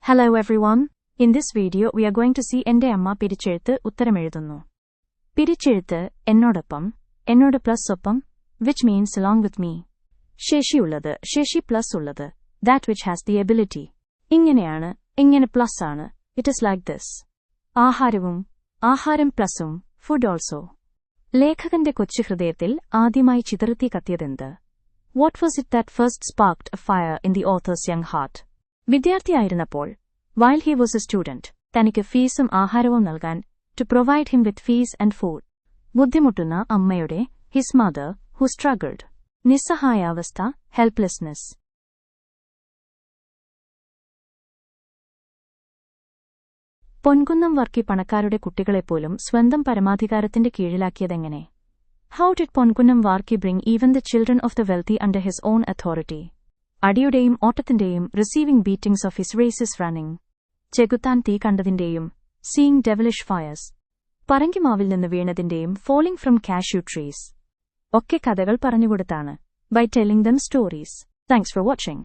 Hello everyone. In this video we are going to see എന്റെ അമ്മ പിരിച്ചെഴുത്ത് ഉത്തരമെഴുതുന്നു. പിരിച്ചെഴുത്ത് എന്നോടൊപ്പം, എന്നോട് പ്ലസ് ഒപ്പം, which means along with me. ശേഷിയുള്ളത്, ശേഷി പ്ലസ് ഉള്ളത്, that which has the ability. ഇങ്ങനെയാണ്, ഇങ്ങനെ പ്ലസ് ആണ്, it is like this. ആഹാരവും, ആഹാരം പ്ലസും, food also. ലേഖകന്റെ കൊച്ചു ഹൃദയത്തിൽ ആദ്യമായി ചിതറുത്തി കത്തിയതെന്ത്? What was it that first sparked a fire in the author's young heart? വിദ്യാർത്ഥിയായിരുന്നപ്പോൾ, while he was a student, തനിക്ക് ഫീസും ആഹാരവും നൽകാൻ, to provide him with fees and food. ബുദ്ധിമുട്ടുന്ന അമ്മയുടെ, his mother, who struggled. നിസ്സഹായാവസ്ഥ, helplessness. Ponkunnam Varkey പണക്കാരുടെ കുട്ടികളെപ്പോലും സ്വന്തം പരമാധികാരത്തിന്റെ കീഴിലാക്കിയതെങ്ങനെ? How did Ponkunnam വാർക്കി bring even the children of the wealthy under his own authority? അടിയുടെയും ഓട്ടത്തിന്റെയും receiving beatings of his races running. ചെകുത്താൻ തീ കണ്ടതിന്റെയും seeing devilish fires. പറങ്കിമാവിൽ നിന്ന് വീണതിന്റെയും falling from cashew trees. ഒക്കെ കഥകൾ പറഞ്ഞുകൊടുത്താണ്. By telling them stories. Thanks for watching.